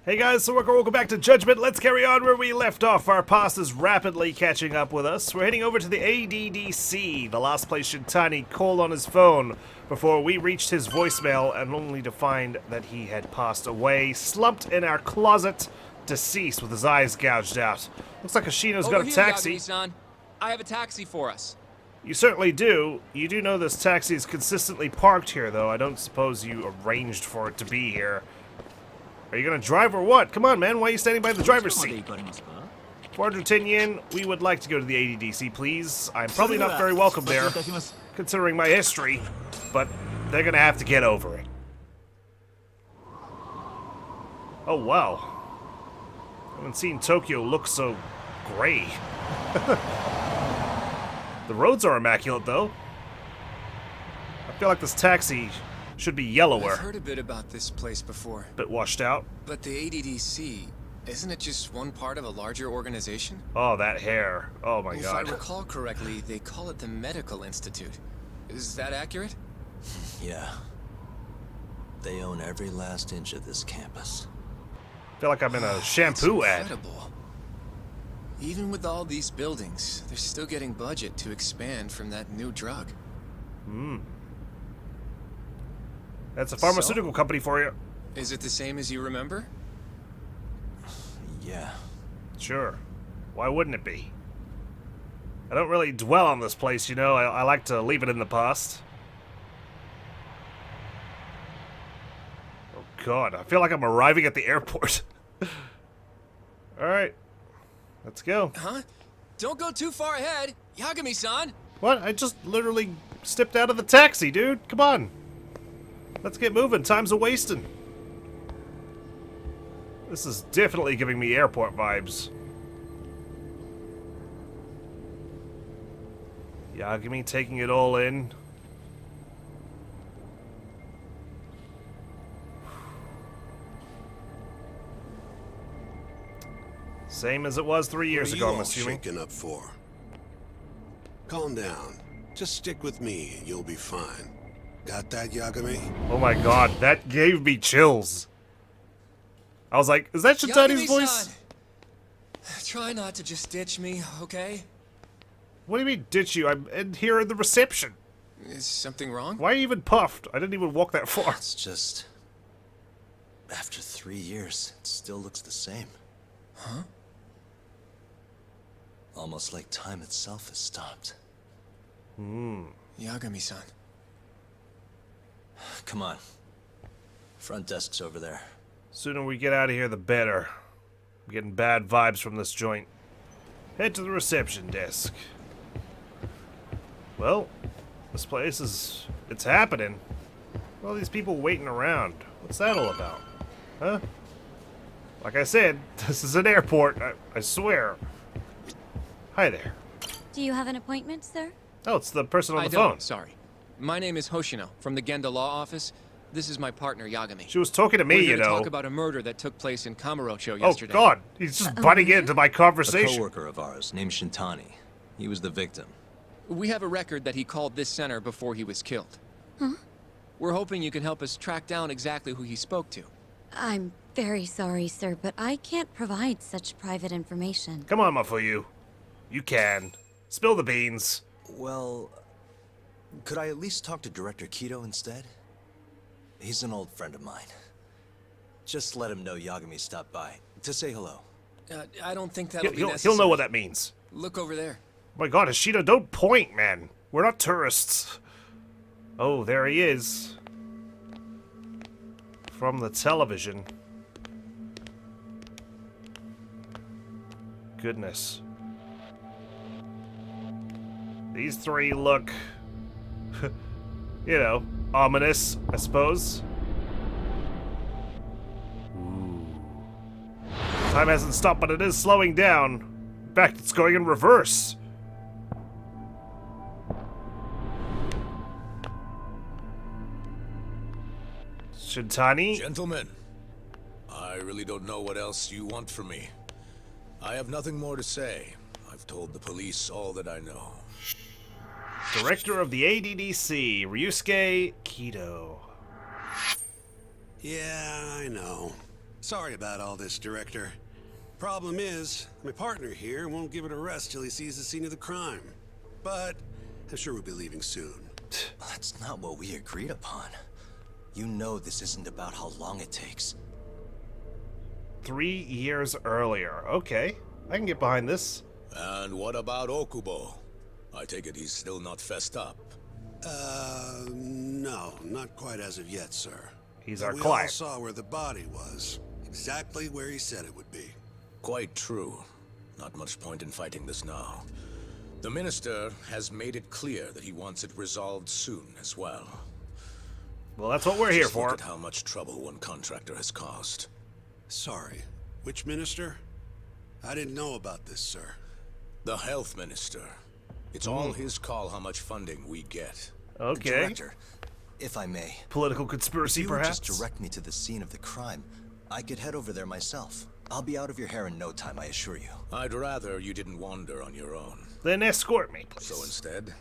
Hey guys, so welcome back to Judgment. Let's carry on where we left off. Our past is rapidly catching up with us. We're heading over to the ADDC, the last place Shintani called on his phone before we reached his voicemail, and only to find that he had passed away, slumped in our closet, deceased with his eyes gouged out. Looks like Ashino's got a taxi. Yagami-san. I have a taxi for us. You certainly do. You do know this taxi is consistently parked here, though. I don't suppose you arranged for it to be here. Are you gonna drive or what? Come on, man. Why are you standing by the driver's seat? 410 yen. We would like to go to the ADDC, please. I'm probably not very welcome there, considering my history, but they're gonna have to get over it. Oh, wow. I haven't seen Tokyo look so gray. The roads are immaculate, though. I feel like this taxi should be yellower. I've heard a bit about this place before. Bit washed out. But the ADDC, isn't it just one part of a larger organization? Oh, that hair. Oh my god. If I recall correctly, they call it the Medical Institute. Is that accurate? Yeah. They own every last inch of this campus. I feel like I'm in a shampoo ad. Incredible. Even with all these buildings, they're still getting budget to expand from that new drug. That's a pharmaceutical company for you. Is it the same as you remember? Yeah. Sure. Why wouldn't it be? I don't really dwell on this place, you know. I like to leave it in the past. Oh god, I feel like I'm arriving at the airport. Alright. Let's go. Huh? Don't go too far ahead, Yagami-san! What? I just literally stepped out of the taxi, dude. Come on. Let's get moving. Time's a wasting. This is definitely giving me airport vibes. Yagami taking it all in. Same as it was 3 years ago, I'm assuming. What are you all shaking up for? Calm down. Just stick with me and you'll be fine. Got that, Yagami? Oh my god, that gave me chills. I was like, is that Shintani's voice? Try not to just ditch me, okay? What do you mean, ditch you? I'm in here in the reception. Is something wrong? Why are you even puffed? I didn't even walk that far. It's just... After 3 years, it still looks the same. Huh? Almost like time itself has stopped. Yagami-san. Come on. Front desk's over there. Sooner we get out of here, the better. I'm getting bad vibes from this joint. Head to the reception desk. Well, this place is... it's happening. All these people waiting around. What's that all about? Huh? Like I said, this is an airport, I swear. Hi there. Do you have an appointment, sir? Oh, it's the person on the I phone. don't, sorry. My name is Hoshino, from the Genda Law Office. This is my partner, Yagami. She was talking to me, We're you here to know. talk about a murder that took place in Kamurocho Oh yesterday. god, he's just butting into my A conversation. coworker of ours named Shintani. He was the victim. We have a record that he called this center before he was killed. Huh? We're hoping you can help us track down exactly who he spoke to. I'm very sorry, sir, but I can't provide such private information. Come on, Mafuyu. You can. Spill the beans. Well, could I at least talk to Director Kido instead? He's an old friend of mine. Just let him know Yagami stopped by to say hello. I don't think that'll be necessary. He'll know what that means. Look over there. Oh my god, Ishida, don't point, man. We're not tourists. Oh, there he is. From the television. Goodness. These three look, you know, ominous, I suppose. Ooh. Time hasn't stopped, but it is slowing down. In fact, it's going in reverse. Shintani? Gentlemen, I really don't know what else you want from me. I have nothing more to say. I've told the police all that I know. Director of the ADDC, Ryusuke Kido. Yeah, I know. Sorry about all this, Director. Problem is, my partner here won't give it a rest till he sees the scene of the crime. But I'm sure we'll be leaving soon. That's not what we agreed upon. You know this isn't about how long it takes. 3 years earlier. Okay, I can get behind this. And what about Okubo? I take it he's still not fessed up. No, not quite as of yet, sir. He's But our we client. all saw where the body was. Exactly where he said it would be. Quite true. Not much point in fighting this now. The Minister has made it clear that he wants it resolved soon as well. Well, that's what we're here Just look for. at how much trouble one contractor has caused. Sorry, which minister? I didn't know about this, sir. The Health Minister. It's all his call how much funding we get. Okay. Director, if I may. Political If conspiracy, you would perhaps? just direct me to the scene of the crime, I could head over there myself. I'll be out of your hair in no time, I assure you. I'd rather you didn't wander on your own. Then escort me, please. So instead,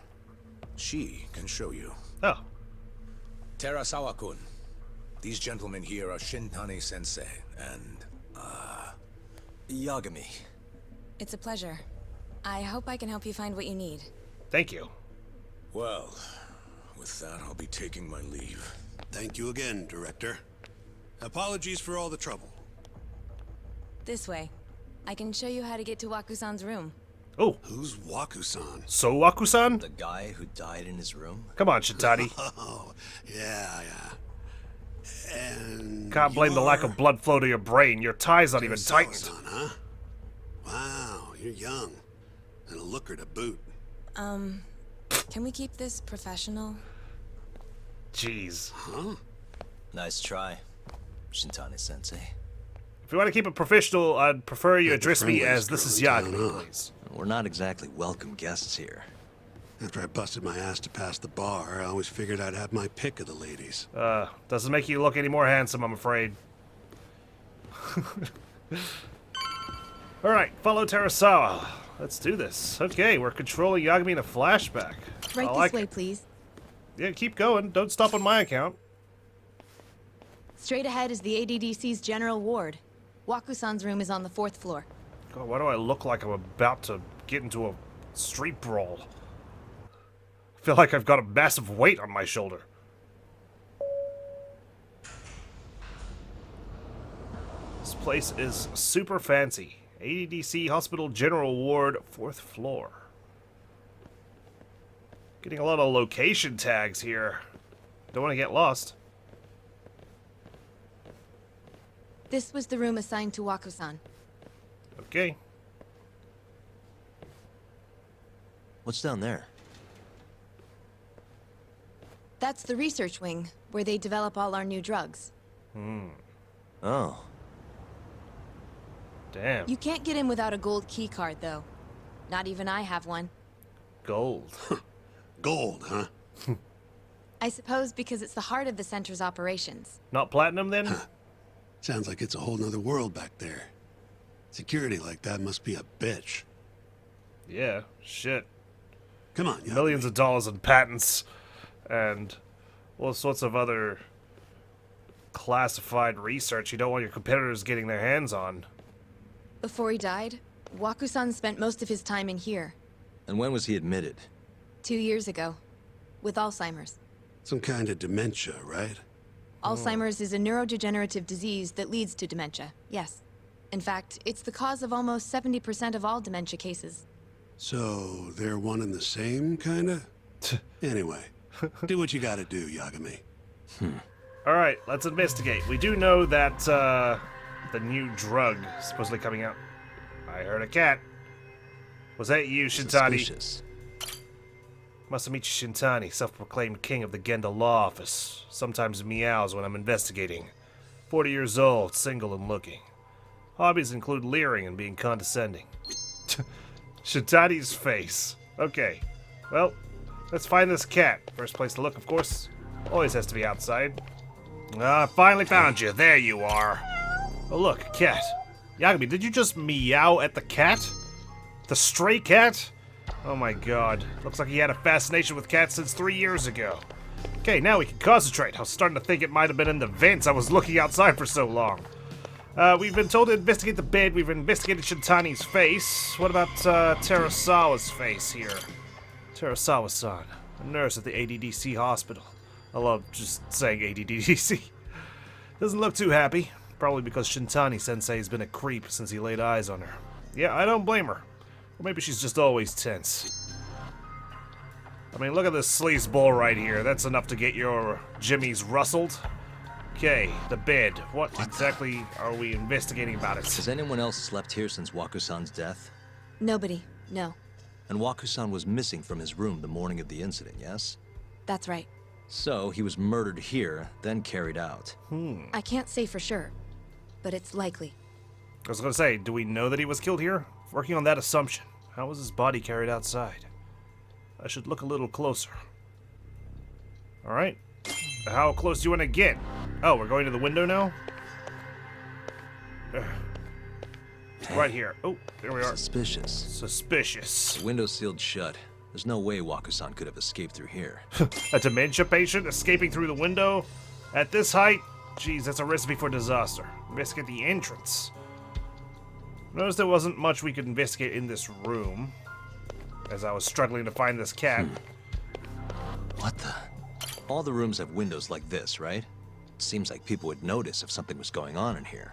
she can show you. Oh, Terasawa-kun. These gentlemen here are Shintani-sensei and, Yagami. It's a pleasure. I hope I can help you find what you need. thank you. well, with that I'll be taking my leave. Thank you again, Director. Apologies for all the trouble. This way. I can show you how to get to Wakusan's room. Oh, Who's Waku-san? so Waku-san? The guy who died in his room? Come on, Shintani. Oh, yeah. And Can't blame the lack you're of blood flow to your brain. Your tie's not even tightened. Kurosawa-san, huh? Wow, you're young. And a looker to boot. Can we keep this professional? Jeez. Huh? Nice try, Shintani-sensei. If you want to keep it professional, I'd prefer you Yeah, address me friendliest as this is girl in Yagami, town, huh? please. We're not exactly welcome guests here. After I busted my ass to pass the bar, I always figured I'd have my pick of the ladies. Doesn't make you look any more handsome, I'm afraid. Alright, follow Terasawa. Let's do this. Okay, we're controlling Yagami in a flashback. Right I this like way, it. please. Yeah, keep going. Don't stop on my account. Straight ahead is the ADDC's general ward. Wakusan's room is on the 4th floor. God, why do I look like I'm about to get into a street brawl? I feel like I've got a massive weight on my shoulder. This place is super fancy. ADDC Hospital General Ward, 4th floor. Getting a lot of location tags here. Don't want to get lost. This was the room assigned to Wakusan. Okay. What's down there? That's the research wing, where they develop all our new drugs. Oh, Damn. You can't get in without a gold key card, though. Not even I have one. Gold. Gold, huh? I suppose because it's the heart of the center's operations. Not platinum then? Sounds like it's a whole nother world back there. Security like that must be a bitch. Yeah, shit. Come on, Yagami. Millions of dollars in patents and all sorts of other classified research you don't want your competitors getting their hands on. Before he died, Wakusan spent most of his time in here. and when was he admitted? 2 years ago. With Alzheimer's. Some kind of dementia, right? Alzheimer's is a neurodegenerative disease that leads to dementia, yes. In fact, it's the cause of almost 70% of all dementia cases. So, they're one and the same, kinda? Anyway, do what you gotta do, Yagami. Alright, let's investigate. We do know that the new drug is supposedly coming out. I heard a cat. Was that you, Shintani? Suspicious. Must meet Shintani, self-proclaimed king of the Genda Law Office. Sometimes meows when I'm investigating. 40 years old, single and looking. Hobbies include leering and being condescending. Shintani's face. Okay. Well, let's find this cat. First place to look, of course, always has to be outside. I finally found you. There you are. Oh, look, a cat. Yagami, did you just meow at the cat? The stray cat? Oh my god. Looks like he had a fascination with cats since 3 years ago. Okay, now we can concentrate. I was starting to think it might have been in the vents. I was looking outside for so long. We've been told to investigate the bed. We've investigated Shintani's face. What about Terasawa's face here? Terasawa-san, a nurse at the ADDC hospital. I love just saying ADDC. Doesn't look too happy. Probably because Shintani-sensei has been a creep since he laid eyes on her. Yeah, I don't blame her. Or maybe she's just always tense. I mean, look at this sleazeball right here. That's enough to get your jimmies rustled. Okay, the bed. What exactly are we investigating about it? Has anyone else slept here since Waku-san's death? Nobody, no. And Waku-san was missing from his room the morning of the incident, yes? That's right. So, he was murdered here, then carried out. I can't say for sure, but it's likely. I was gonna say, do we know that he was killed here? Working on that assumption. How was his body carried outside? I should look a little closer. Alright. How close do you want to get? Oh, we're going to the window now? Right here. Oh, there we are. Suspicious. Suspicious. The window's sealed shut. There's no way Waku-san could have escaped through here. A dementia patient escaping through the window? At this height? Geez, that's a recipe for disaster. Investigate the entrance. Notice there wasn't much we could investigate in this room, as I was struggling to find this cat. What the? All the rooms have windows like this, right? Seems like people would notice if something was going on in here.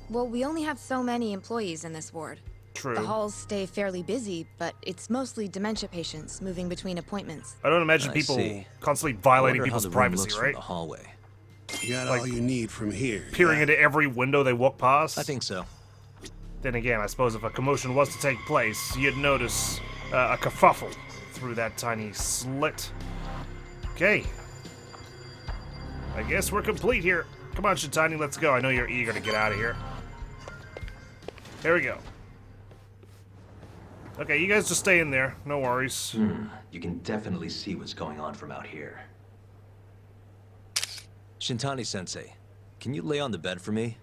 Well, we only have so many employees in this ward. True. The halls stay fairly busy, but it's mostly dementia patients moving between appointments. I don't imagine I people see. constantly violating Wonder how people's the room privacy, looks right? From the hallway. You got Like, all you need from here. Peering yeah? into every window they walk past? I think so. Then again, I suppose if a commotion was to take place, you'd notice a kerfuffle through that tiny slit. Okay. I guess we're complete here. Come on, Shintani, let's go. I know you're eager to get out of here. Here we go. Okay, you guys just stay in there. No worries. You can definitely see what's going on from out here. Shintani-sensei, can you lay on the bed for me?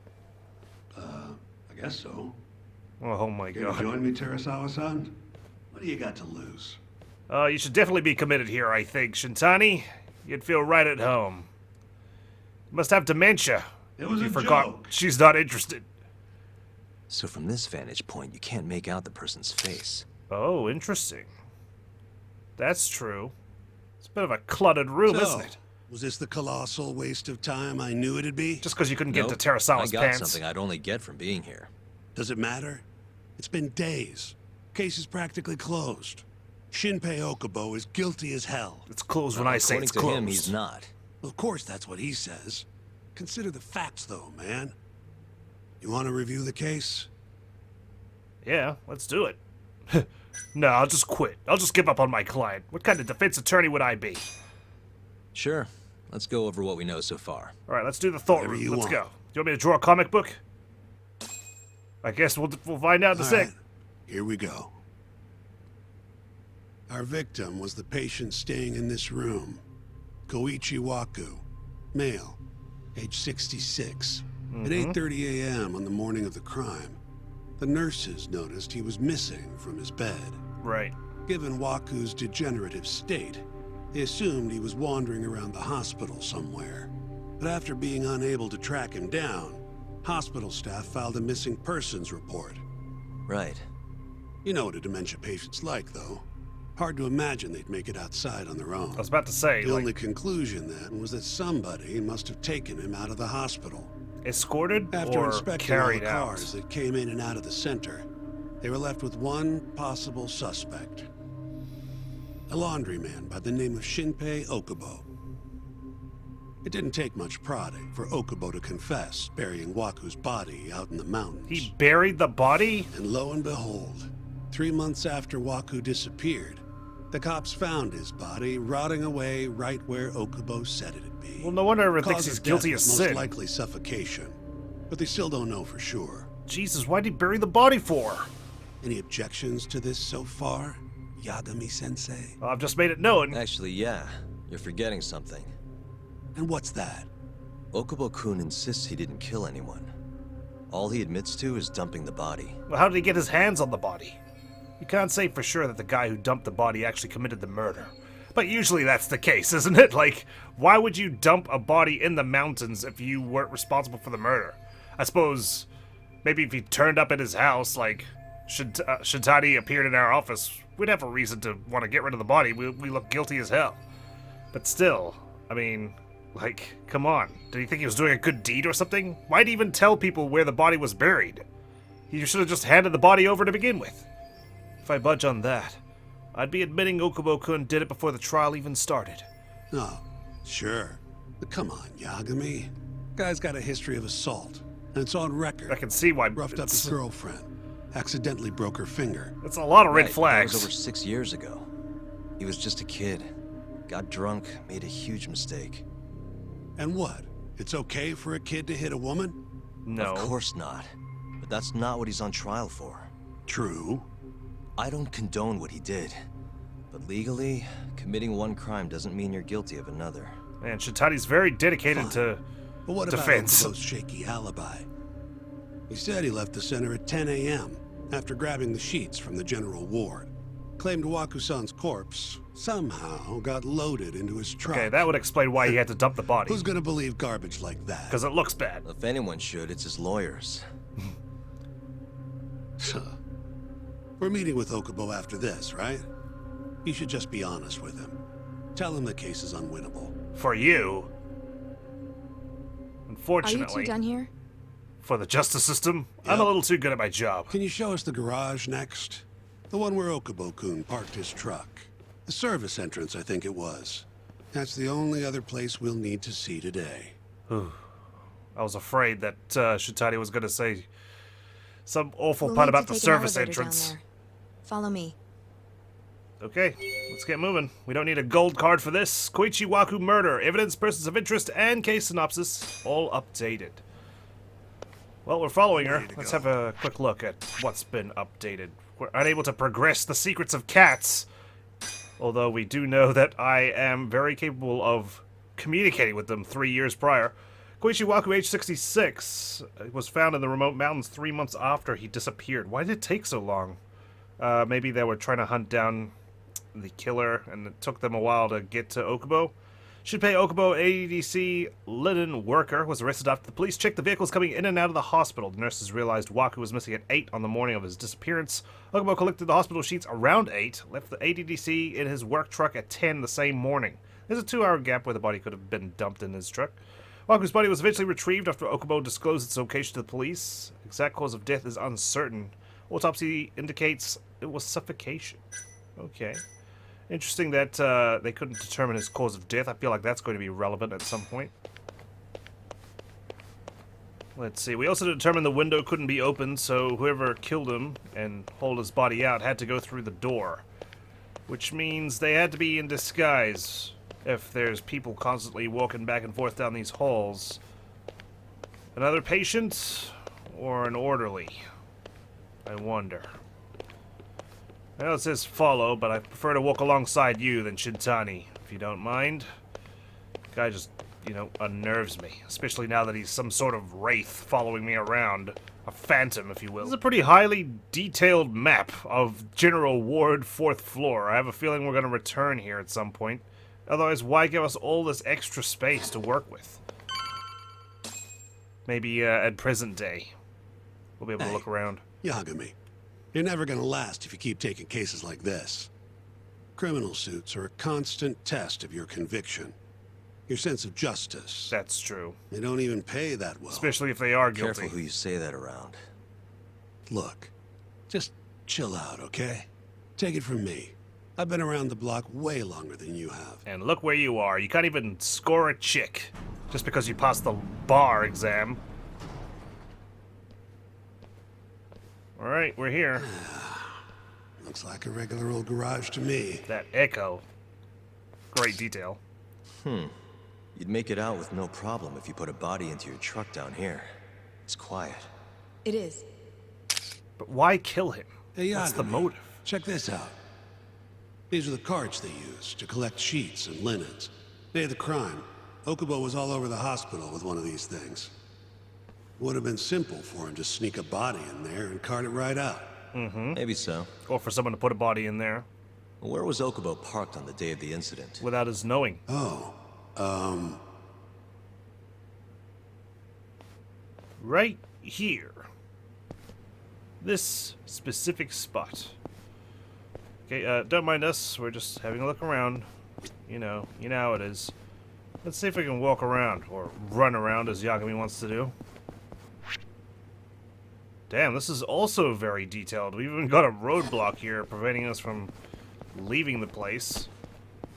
I guess so. Oh my Here to god. join me, Terasawa-san? What do you got to lose? You should definitely be committed here, I think, Shintani. You'd feel right at home. You must have dementia. It was You a forgot joke. she's not interested. So from this vantage point, you can't make out the person's face. Oh, interesting. That's true. It's a bit of a cluttered room, So, isn't it? was this the colossal waste of time I knew it'd be? Just because you couldn't get Nope. into Terasawa's I got pants. something I'd only get from being here. Does it matter? It's been days. Case is practically closed. Shinpei Okubo is guilty as hell. It's closed when I say According it's to closed. him, he's not. Of course, that's what he says. Consider the facts, though, man. You want to review the case? Yeah, let's do it. No, I'll just quit. I'll just give up on my client. What kind of defense attorney would I be? Sure. Let's go over what we know so far. All right, let's do the thought Whatever room. you Let's want. go. Do you want me to draw a comic book? I guess we'll find out in a All sec. right, here we go. Our victim was the patient staying in this room. Koichi Waku, male, age 66. At 8:30 a.m. on the morning of the crime, the nurses noticed he was missing from his bed. Right. Given Waku's degenerative state, they assumed he was wandering around the hospital somewhere. But after being unable to track him down, hospital staff filed a missing persons report. Right. You know what a dementia patient's like, though. Hard to imagine they'd make it outside on their own. I was about to say, The like, only conclusion then was that somebody must have taken him out of the hospital. escorted After or inspecting all the carried out? cars that came in and out of the center, they were left with one possible suspect. A laundryman by the name of Shinpei Okubo. It didn't take much prodding for Okubo to confess burying Waku's body out in the mountains. He buried the body? And lo and behold, 3 months after Waku disappeared, the cops found his body rotting away right where Okubo said it'd be. Well, no wonder everyone Cause thinks he's of guilty death as is sin. most likely suffocation, but they still don't know for sure. Jesus, why'd he bury the body for? Any objections to this so far, Yagami-sensei? Well, I've just made it known. Actually, yeah. You're forgetting something. And what's that? Okubo-kun insists he didn't kill anyone. All he admits to is dumping the body. Well, how did he get his hands on the body? You can't say for sure that the guy who dumped the body actually committed the murder. But usually that's the case, isn't it? Like, why would you dump a body in the mountains if you weren't responsible for the murder? I suppose Maybe if he turned up at his house, like Shintani appeared in our office, we'd have a reason to want to get rid of the body. We look guilty as hell. But still, I mean, like, come on. Did he think he was doing a good deed or something? Why'd he even tell people where the body was buried? He should have just handed the body over to begin with. If I budge on that, I'd be admitting Okubo-kun did it before the trial even started. Oh, sure. But come on, Yagami. Guy's got a history of assault, and it's on record. I can see why. Roughed up his girlfriend. Accidentally broke her finger. It's a lot of red Right, flags. That was over 6 years ago. He was just a kid. Got drunk, made a huge mistake. And what? It's okay for a kid to hit a woman? No. Of course not. But that's not what he's on trial for. True. I don't condone what he did. But legally, committing one crime doesn't mean you're guilty of another. Man, Shintani's very dedicated Fine. to But what defense. about Okubo's shaky alibi? He said he left the center at 10 a.m. after grabbing the sheets from the general ward. Claimed Wakusan's corpse somehow got loaded into his truck. Okay, that would explain why he had to dump the body. Who's gonna believe garbage like that? Because it looks bad. If anyone should, it's his lawyers. We're meeting with Okubo after this, right? You should just be honest with him. Tell him the case is unwinnable. For you. Are you Unfortunately. two done here? For the justice system, I'm a little too good at my job. Can you show us the garage next? The one where Okubo-kun parked his truck. The service entrance, I think it was. That's the only other place we'll need to see today. I was afraid that Shintani was going to say some awful We'll part need about to the take an service elevator down entrance. there. Follow me. Okay, let's get moving. We don't need a gold card for this. Koichi Waku murder, evidence, persons of interest, and case synopsis, all updated. Well, we're following her. Let's have a quick look at what's been updated. We're unable to progress the secrets of cats, although we do know that I am very capable of communicating with them 3 years prior. Koichi Waku, age 66, was found in the remote mountains 3 months after he disappeared. Why did it take so long? Maybe they were trying to hunt down the killer, and it took them a while to get to Okubo. Shinpei Okubo, ADC linen worker, was arrested after the police checked the vehicles coming in and out of the hospital. The nurses realized Waku was missing at 8 on the morning of his disappearance. Okubo collected the hospital sheets around 8, left the ADDC in his work truck at 10 the same morning. There's a 2-hour gap where the body could have been dumped in his truck. Waku's body was eventually retrieved after Okubo disclosed its location to the police. Exact cause of death is uncertain. Autopsy indicates it was suffocation. Okay. Interesting that they couldn't determine his cause of death. I feel like that's going to be relevant at some point. Let's see. We also determined the window couldn't be opened, so whoever killed him and hauled his body out had to go through the door. Which means they had to be in disguise if there's people constantly walking back and forth down these halls. Another patient or an orderly? I wonder. Well, it says follow, but I prefer to walk alongside you than Shintani, if you don't mind. Guy just, unnerves me, especially now that he's some sort of wraith following me around. A phantom, if you will. This is a pretty highly detailed map of General Ward 4th floor. I have a feeling we're going to return here at some point. Otherwise, why give us all this extra space to work with? Maybe at present day, we'll be able to look around. Yagami, you're never gonna last if you keep taking cases like this. Criminal suits are a constant test of your conviction. Your sense of justice. That's true. They don't even pay that well. Especially if they are guilty. Careful who you say that around. Look, just chill out, okay? Take it from me. I've been around the block way longer than you have. And look where you are. You can't even score a chick just because you passed the bar exam. Alright, we're here. Looks like a regular old garage to me. That echo. Great detail. You'd make it out with no problem if you put a body into your truck down here. It's quiet. It is. But why kill him? Hey, What's the Yagami, motive? check this out. These are the carts they use to collect sheets and linens. Day of the crime, Okubo was all over the hospital with one of these things. Would have been simple for him to sneak a body in there and cart it right out. Maybe so. Or for someone to put a body in there Where was Okubo parked on the day of the incident? without his knowing. Oh, Right here. this specific spot. Okay, don't mind us. We're just having a look around. You know how it is. Let's see if we can walk around, or run around as Yagami wants to do. Damn, this is also very detailed. We've even got a roadblock here preventing us from leaving the place.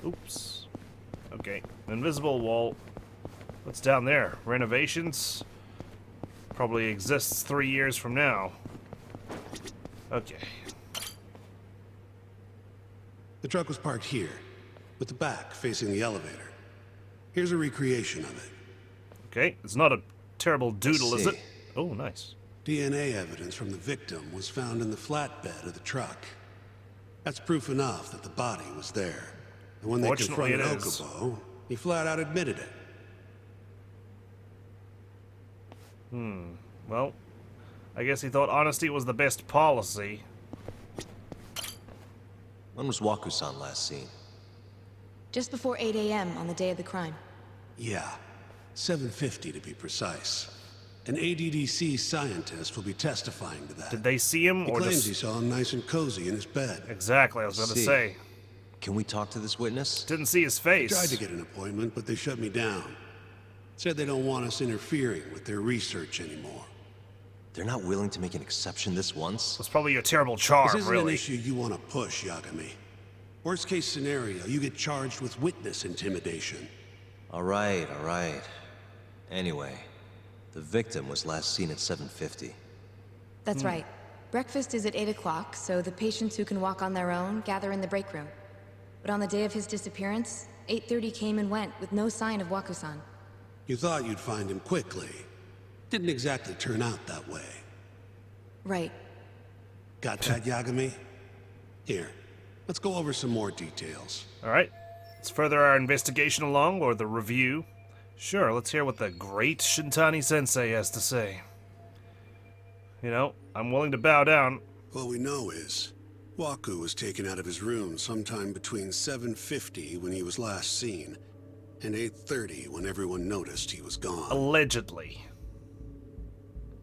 Oops. Okay, invisible wall. What's down there? Renovations? Probably exists 3 years from now. Okay. The truck was parked here, with the back facing the elevator. Here's a recreation of it. Okay, it's not a terrible doodle, is see. it? Oh, nice. DNA evidence from the victim was found in the flatbed of the truck. That's proof enough that the body was there. And when they Fortunately, confronted it is. Okubo, he flat out admitted it. Well, I guess he thought honesty was the best policy. When was Waku-san last seen? Just before 8 a.m. on the day of the crime. Yeah, 7:50 to be precise. An ADDC scientist will be testifying to that. Did they see him, He or claims just... he saw him nice and cozy in his bed. Exactly, I was going to See. say. Can we talk to this witness? Didn't see his face. Tried to get an appointment, but they shut me down. Said they don't want us interfering with their research anymore. They're not willing to make an exception this once? That's probably your terrible charm, This isn't an really. issue you want to push, Yagami. Worst case scenario, you get charged with witness intimidation. All right. Anyway, the victim was last seen at 7:50. That's right. Breakfast is at 8 o'clock, so the patients who can walk on their own gather in the break room. But on the day of his disappearance, 8:30 came and went with no sign of Waku-san. You thought you'd find him quickly. Didn't exactly turn out that way. Right. Got that, Yagami? Here, let's go over some more details. Alright, let's further our investigation along, or the review. Sure, let's hear what the great Shintani-sensei has to say. You know, I'm willing to bow down. What we know is, Waku was taken out of his room sometime between 7:50 when he was last seen, and 8:30 when everyone noticed he was gone. Allegedly.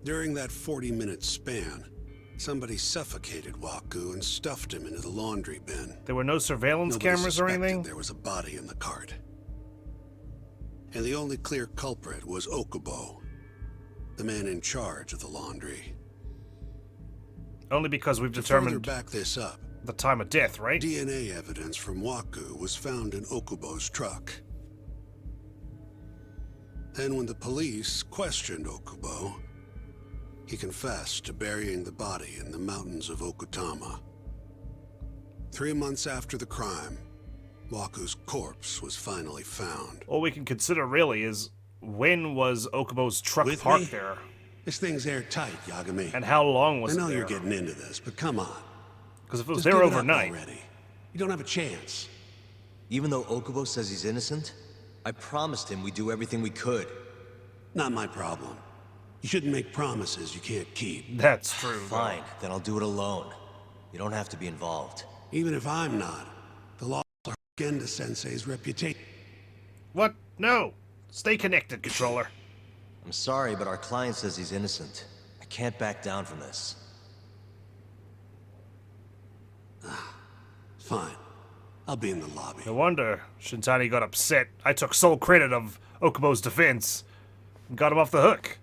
During that 40-minute span, somebody suffocated Waku and stuffed him into the laundry bin. There were no surveillance Nobody cameras or suspected anything? there was a body in the cart. And the only clear culprit was Okubo, the man in charge of the laundry. Only because we've To further determined back this up, the time of death, right? DNA evidence from Waku was found in Okubo's truck. Then when the police questioned Okubo, he confessed to burying the body in the mountains of Okutama. 3 months after the crime, Waku's corpse was finally found. All we can consider really is, when was Okubo's truck With parked me? there? This thing's airtight, Yagami. And how long I was it know there? you're getting into this, but come on. Because if it was Just there give it up overnight... already. You don't have a chance. Even though Okubo says he's innocent, I promised him we'd do everything we could. Not my problem. You shouldn't make promises you can't keep. That's true. though. Fine, then I'll do it alone. You don't have to be involved. Even if I'm not, the law will hurt Genda-sensei's reputation. What? No! Stay connected, controller. I'm sorry, but our client says he's innocent. I can't back down from this. Fine. I'll be in the lobby. No wonder Shintani got upset. I took sole credit of Okubo's defense and got him off the hook.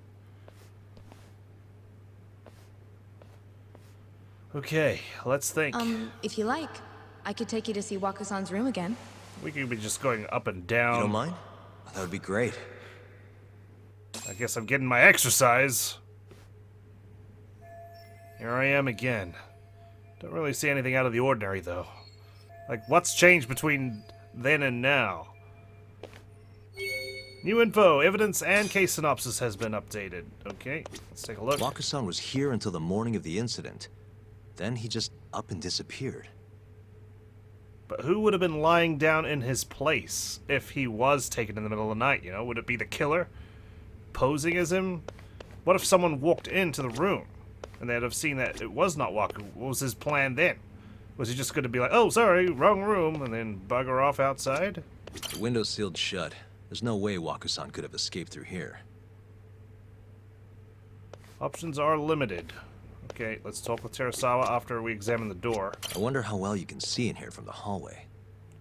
Okay, let's think. If you like, I could take you to see Waku-san's room again. We could be just going up and down. You don't mind? That would be great. I guess I'm getting my exercise. Here I am again. Don't really see anything out of the ordinary, though. Like, what's changed between then and now? New info, evidence, and case synopsis has been updated. Okay, let's take a look. Waku-san was here until the morning of the incident. Then he just up and disappeared. But who would have been lying down in his place if he was taken in the middle of the night, you know? Would it be the killer posing as him? What if someone walked into the room and they'd have seen that it was not Waku? What was his plan then? Was he just going to be like, oh, sorry, wrong room, and then bugger off outside? The window's sealed shut. There's no way Waku-san could have escaped through here. Options are limited. Okay, let's talk with Terasawa after we examine the door. I wonder how well you can see in here from the hallway.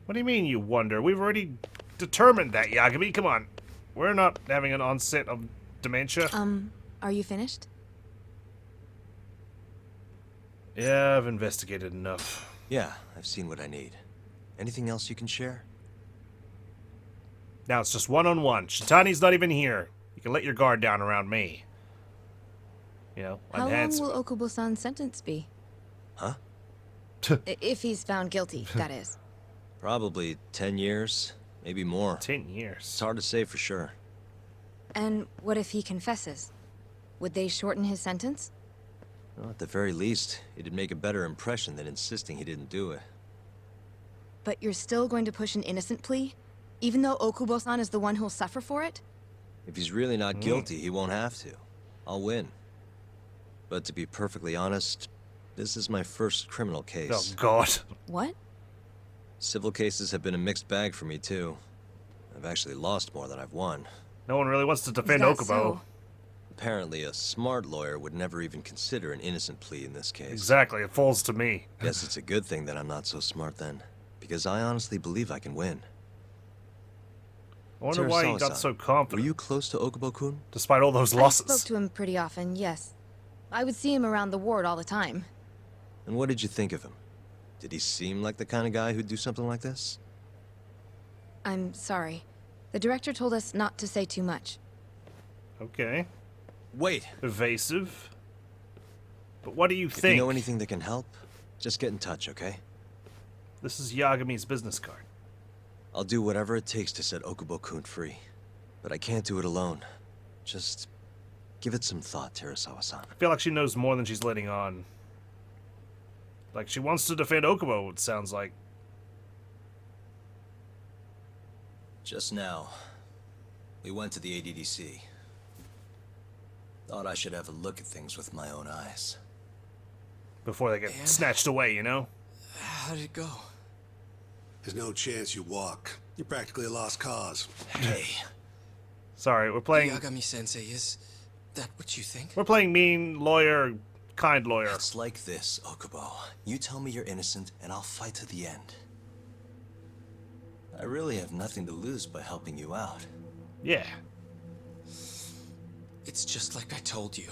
What do you mean, you wonder? We've already determined that, Yagami. Come on. We're not having an onset of dementia. Are you finished? Yeah, I've investigated enough. Yeah, I've seen what I need. Anything else you can share? Now it's just one-on-one. Shitani's not even here. You can let your guard down around me. You know, How enhance. long will Okubo-san's sentence be? Huh? If he's found guilty, that is. Probably 10 years, maybe more. 10 years. It's hard to say for sure. And what if he confesses? Would they shorten his sentence? Well, at the very least, it'd make a better impression than insisting he didn't do it. But you're still going to push an innocent plea? Even though Okubo-san is the one who'll suffer for it? If he's really not guilty, he won't have to. I'll win. But to be perfectly honest, this is my first criminal Oh, case. God. What? Civil cases have been a mixed bag for me, too. I've actually lost more than I've won. No one really wants to defend Is that Okubo. so? Apparently, a smart lawyer would never even consider an innocent plea in this case. Exactly, it falls to me. Guess it's a good thing that I'm not so smart then, because I honestly believe I can win. I wonder why he got Terasawa-san, so Were confident, you close to Okubo-kun? despite all those I losses. spoke to him pretty often, yes. I would see him around the ward all the time. And what did you think of him? Did he seem like the kind of guy who'd do something like this? I'm sorry. The director told us not to say too much. Okay. Wait! Evasive. But what do you If think? you know anything that can help, just get in touch, okay? This is Yagami's business card. I'll do whatever it takes to set Okubo-kun free. But I can't do it alone. Just give it some thought, Terasawa-san. I feel like she knows more than she's letting on. Like, she wants to defend Okubo, it sounds like. Just now, we went to the ADDC. Thought I should have a look at things with my own eyes. Before they get snatched away, you know? How did it go? There's no chance you walk. You're practically a lost cause. Hey, Sorry, we're playing Yagami-sensei, is that what you think? we're playing mean lawyer, kind lawyer. it's like this, Okubo. You tell me you're innocent, and I'll fight to the end. I really have nothing to lose by helping you out. Yeah. It's just like I told you.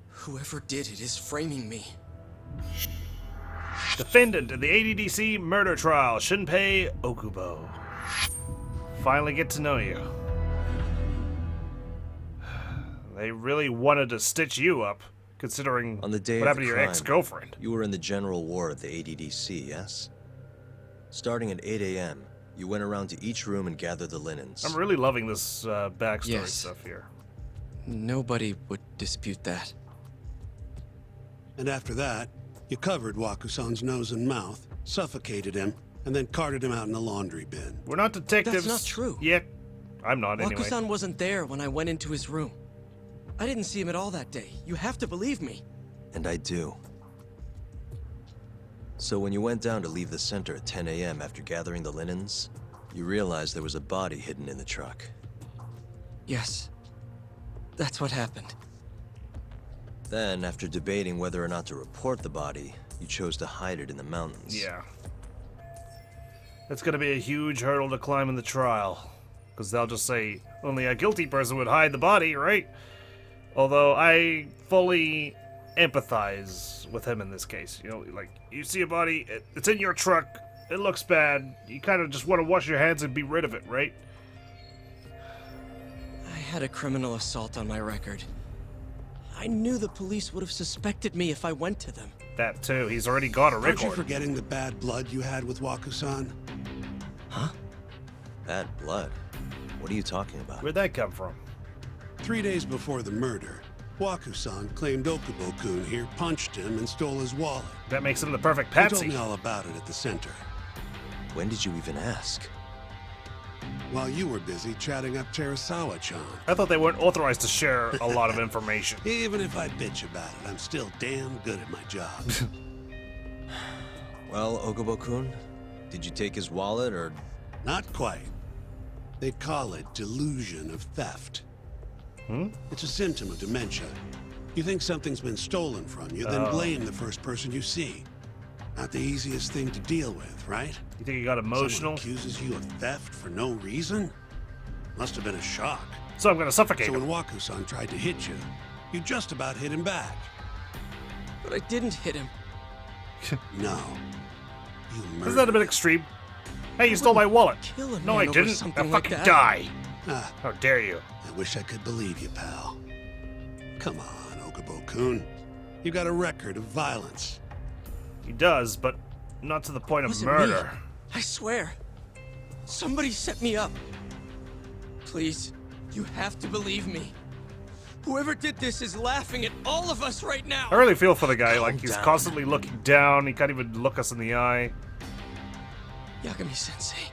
Whoever did it is framing me. Defendant in the ADDC murder trial, Shinpei Okubo. Finally get to know you. They really wanted to stitch you up, considering On the day what of happened the to your crime, ex-girlfriend. You were in the general ward of the ADDC, yes? Starting at 8 a.m., you went around to each room and gathered the linens. I'm really loving this backstory Yes. stuff here. Nobody would dispute that. And after that, you covered Wakusan's nose and mouth, suffocated him, and then carted him out in the laundry bin. We're not detectives. That's not true. Yet. I'm not, anyway. Waku-san wasn't there when I went into his room. I didn't see him at all that day. You have to believe me. And I do. So when you went down to leave the center at 10 a.m. after gathering the linens, you realized there was a body hidden in the truck. Yes. That's what happened. Then, after debating whether or not to report the body, you chose to hide it in the mountains. Yeah. That's gonna be a huge hurdle to climb in the trial. Because they'll just say, only a guilty person would hide the body, right? Although I fully empathize with him in this case. You know, like, you see a body, it's in your truck, it looks bad, you kind of just want to wash your hands and be rid of it, right? I had a criminal assault on my record. I knew the police would have suspected me if I went to them. That too, he's already got a Aren't you record. forgetting the bad blood you had with Waku-san? Bad blood? What are you talking about? Where'd that come from? 3 days before the murder, Waku-san claimed Okubo-kun here punched him and stole his wallet. That makes him the perfect He told patsy. me all about it at the center, When did you even ask? while you were busy chatting up Terasawa-chan. I thought they weren't authorized to share a lot of information. Even if I bitch about it, I'm still damn good at my job. Well, Okubo-kun, did you take his wallet or... Not quite. They call it delusion of theft. It's a symptom of dementia. You think something's been stolen from you, then blame the first person you see. Not the easiest thing to deal with, right? You think he got emotional? Someone accuses you of theft for no reason? Must have been a shock. So I'm gonna suffocate So him. when Waku-san tried to hit you, you just about hit him back. But I didn't hit him. No. You murdered Isn't that a bit extreme? Hey, you stole my wallet. Kill a No, man I over didn't. Now something like fucking that. die. Ah, How dare you? I wish I could believe you, pal. Come on, Okubo-kun. You got a record of violence. He does, but not to the point of Wasn't murder. me. I swear. Somebody set me up. Please, you have to believe me. Whoever did this is laughing at all of us right now. I really feel for the guy. Like, Calm he's down. constantly looking down. He can't even look us in the eye. Yagami-sensei,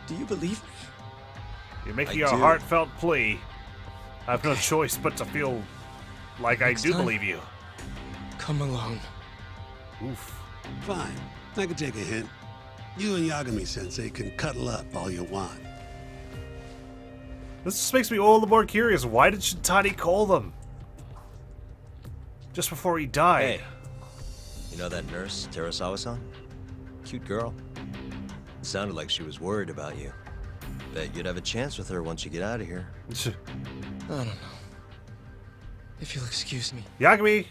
do you believe me? You're making I a do. heartfelt plea. I have no choice but to feel like Next I do time. believe you. Come alone. Oof. Fine. I can take a hint. You and Yagami-sensei can cuddle up all you want. This just makes me all the more curious. Why did Shintani call them? Just before he died. Hey, you know that nurse, Terasawa-san? Cute girl. Sounded like she was worried about you. Bet you'd have a chance with her once you get out of here. I don't know. If you'll excuse me. Yagami,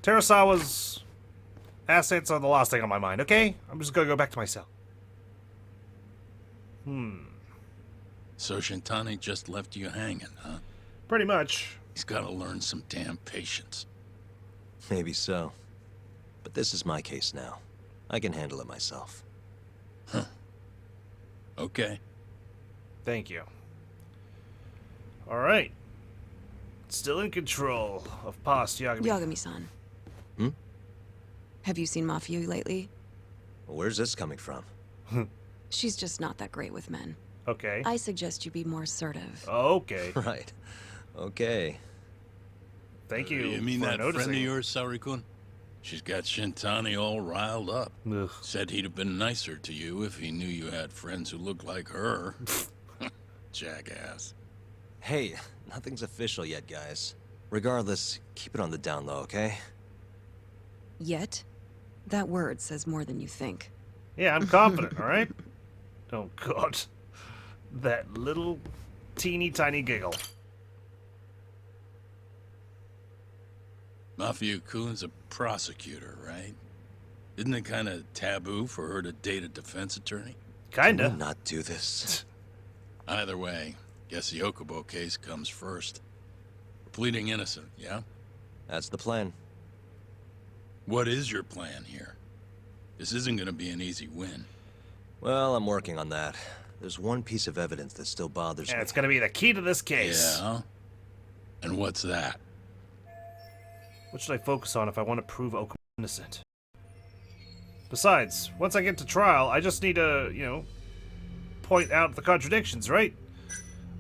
Terasawa's assets are the last thing on my mind, okay? I'm just gonna go back to my cell. So Shintani just left you hanging, huh? Pretty much. He's gotta learn some damn patience. Maybe so. But this is my case now. I can handle it myself. Okay. Thank you. Alright. Still in control of past Yagami. Yagami-san. Hmm? Have you seen Mafia lately? Well, where's this coming from? She's just not that great with men. Okay. I suggest you be more assertive. Okay. Right. Okay. Thank you. You mean for that noticing. friend of yours, Sari-kun? She's got Shintani all riled up. Ugh. Said he'd have been nicer to you if he knew you had friends who looked like her. Jackass. Hey, nothing's official yet, guys. Regardless, keep it on the down low, okay? Yet? That word says more than you think. Yeah, I'm confident, alright? Oh, God. That little teeny tiny giggle. Mafia-kun's a prosecutor, right? Isn't it kind of taboo for her to date a defense attorney? Can Kinda. we not do this? Either way, guess the Okubo case comes first. We're pleading innocent, yeah? That's the plan. What is your plan here? This isn't gonna be an easy win. Well, I'm working on that. There's one piece of evidence that still bothers And me. it's gonna be the key to this case. Yeah? And what's that? What should I focus on if I want to prove Okubo innocent? Besides, once I get to trial, I just need to, you know, point out the contradictions, right?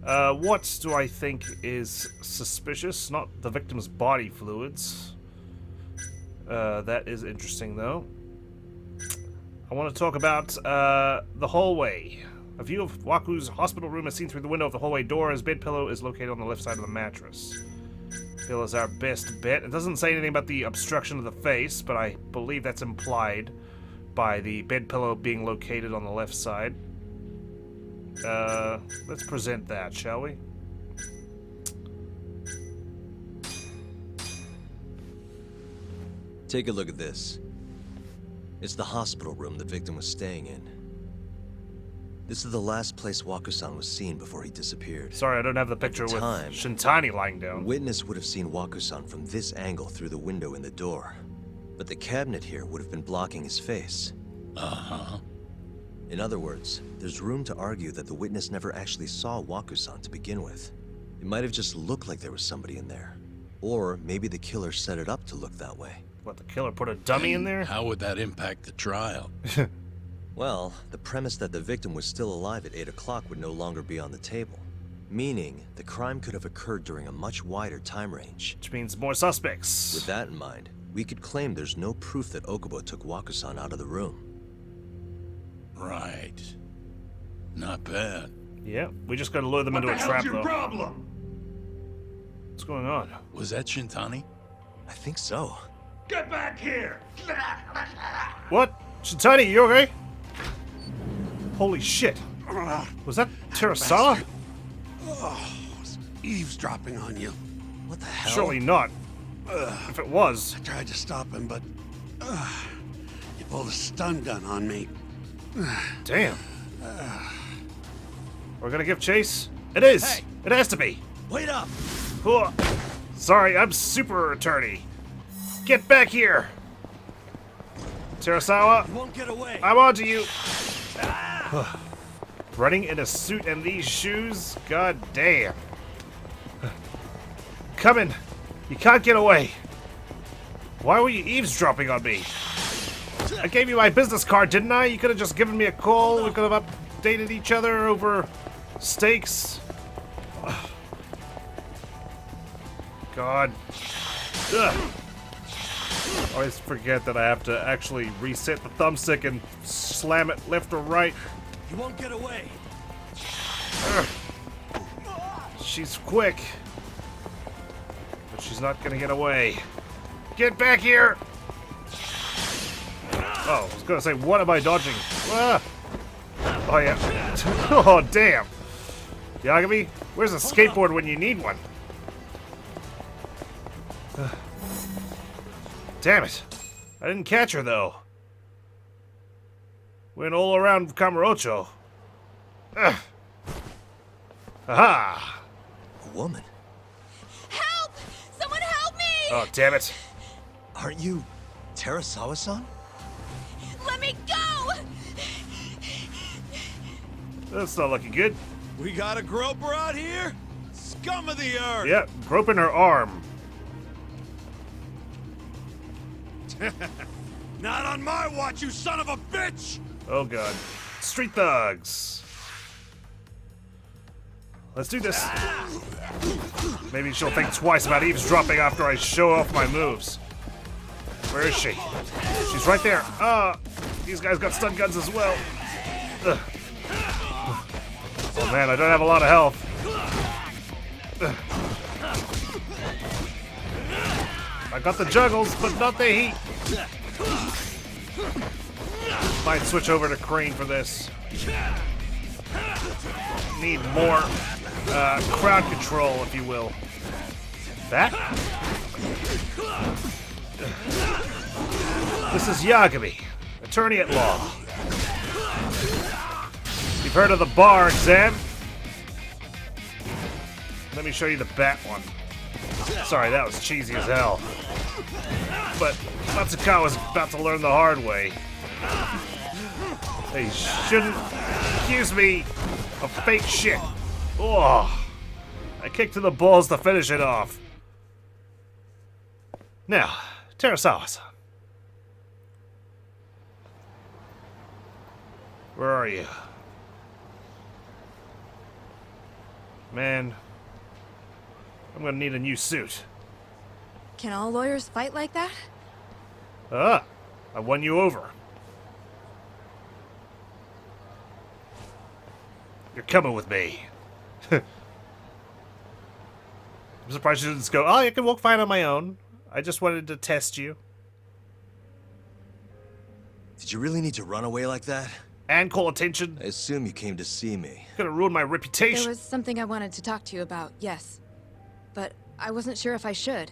What do I think is suspicious? Not the victim's body fluids. That is interesting, though. I want to talk about the hallway. A view of Waku's hospital room is seen through the window of the hallway door. His bed pillow is located on the left side of the mattress. Feel is our best bet. It doesn't say anything about the obstruction of the face, but I believe that's implied by the bed pillow being located on the left side. Let's present that, shall we? Take a look at this. It's the hospital room the victim was staying in. This is the last place Waku-san was seen before he disappeared. Sorry, I don't have the picture with time, Shintani lying A down. witness would have seen Waku-san from this angle through the window in the door. But the cabinet here would have been blocking his face. Uh-huh. In other words, there's room to argue that the witness never actually saw Waku-san to begin with. It might have just looked like there was somebody in there. Or maybe the killer set it up to look that way. What, the killer put a dummy in And there? How would that impact the trial? Well, the premise that the victim was still alive at 8 o'clock would no longer be on the table. Meaning, the crime could have occurred during a much wider time range. Which means more suspects. With that in mind, we could claim there's no proof that Okubo took Waku-san out of the room. Right. Not bad. Yeah, we just gotta lure them into a trap, though. problem? What's going on? Was that Shintani? I think so. Get back here! What? Shintani, you okay? Holy shit. Was that Terasawa? Oh, was eavesdropping on you. What the hell? Surely not. If it was. I tried to stop him, but you pulled a stun gun on me. Damn. We're gonna give chase? It is! Hey. It has to be! Wait up! Ugh. Sorry, I'm super attorney. Get back here! Terasawa, You won't get away. I'm onto you! Running in a suit and these shoes? God damn. Come in. You can't get away. Why were you eavesdropping on me? I gave you my business card, didn't I? You could have just given me a call. We could have updated each other over steaks. God. Ugh. I always forget that I have to actually reset the thumbstick and slam it left or right. You won't get away. Ugh. She's quick. But she's not gonna get away. Get back here! Oh, I was gonna say, what am I dodging? Ah. Oh, yeah. Oh, damn. Yagami, where's a skateboard when you need one? Damn it. I didn't catch her, though. Went all around Kamurocho. Ugh. Aha! A woman? Help! Someone help me! Oh, damn it. Aren't you Terasawa-san? Let me go! That's not looking good. We got a groper out here? Scum of the earth! Yeah, groping her arm. Not on my watch, you son of a bitch! Oh, God. Street thugs. Let's do this. Maybe she'll think twice about eavesdropping after I show off my moves. Where is she? She's right there. These guys got stun guns as well. Ugh. Oh man, I don't have a lot of health. Ugh. I got the juggles, but not the heat. Might switch over to Crane for this. Need more crowd control, if you will. That? This is Yagami, attorney at law. You've heard of the bar exam? Let me show you the bat one. Sorry, that was cheesy as hell. But Matsukawa's about to learn the hard way. They shouldn't accuse me of fake shit. Oh, I kicked to the balls to finish it off. Now, Terasawa-san. Where are you? Man, I'm gonna need a new suit. Can all lawyers fight like that? I won you over. You're coming with me. I'm surprised you didn't just go, oh, I can walk fine on my own. I just wanted to test you. Did you really need to run away like that? And call attention. I assume you came to see me. Gonna ruin my reputation. There was something I wanted to talk to you about, yes. But I wasn't sure if I should.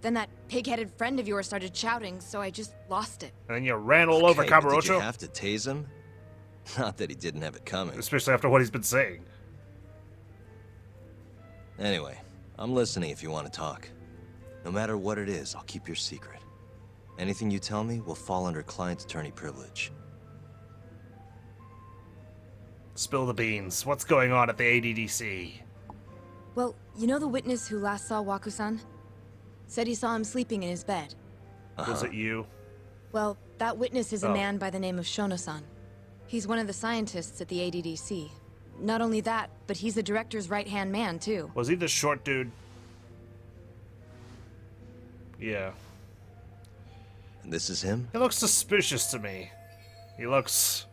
Then that pig-headed friend of yours started shouting, so I just lost it. And then you ran all over Okay, but Kamurocho? did you have to tase him? Not that he didn't have it coming. Especially after what he's been saying. Anyway, I'm listening if you want to talk. No matter what it is, I'll keep your secret. Anything you tell me will fall under client attorney privilege. Spill the beans. What's going on at the ADDC? Well, you know the witness who last saw Waku-san? Said he saw him sleeping in his bed. Was it you? Well, that witness is a Oh. man by the name of Shono-san. He's one of the scientists at the ADDC. Not only that, but he's the director's right-hand man, too. Was he the short dude? Yeah. And this is him? He looks suspicious to me. He looks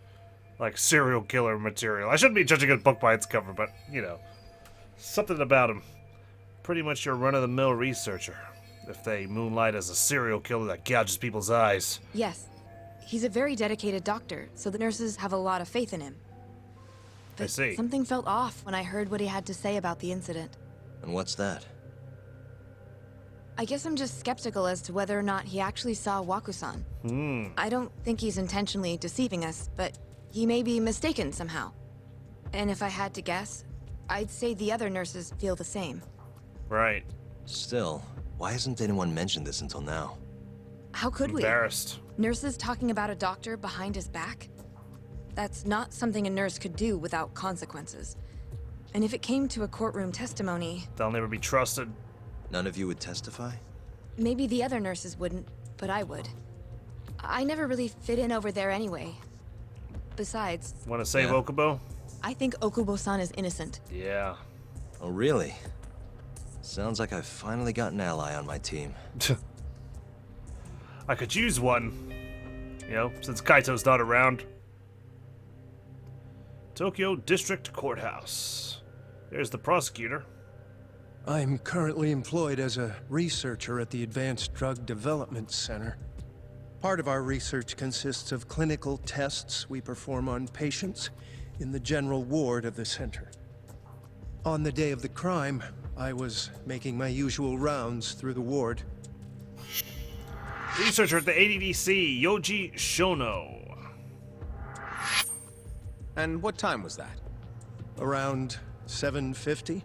like serial killer material. I shouldn't be judging a book by its cover, but, you know. Something about him. pretty much your run-of-the-mill researcher. If they moonlight as a serial killer that gouges people's eyes. Yes. He's a very dedicated doctor, so the nurses have a lot of faith in him. But I see. Something felt off when I heard what he had to say about the incident. And what's that? I guess I'm just skeptical as to whether or not he actually saw Waku-san. I don't think he's intentionally deceiving us, but he may be mistaken somehow. And if I had to guess, I'd say the other nurses feel the same. Right. Still, why hasn't anyone mentioned this until now? How could we? Embarrassed. Nurses talking about a doctor behind his back? That's not something a nurse could do without consequences. And if it came to a courtroom testimony... They'll never be trusted. None of you would testify? Maybe the other nurses wouldn't, but I would. I never really fit in over there anyway. Besides... Want to save Okubo? I think Okubo-san is innocent. Yeah. Oh, really? Sounds like I've finally got an ally on my team. I could use one. You know, since Kaito's not around. Tokyo District Courthouse. There's the prosecutor. I'm currently employed as a researcher at the Advanced Drug Development Center. Part of our research consists of clinical tests we perform on patients in the general ward of the center. On the day of the crime, I was making my usual rounds through the ward. Researcher at the ADDC, Yoji Shono. And what time was that? Around 7:50?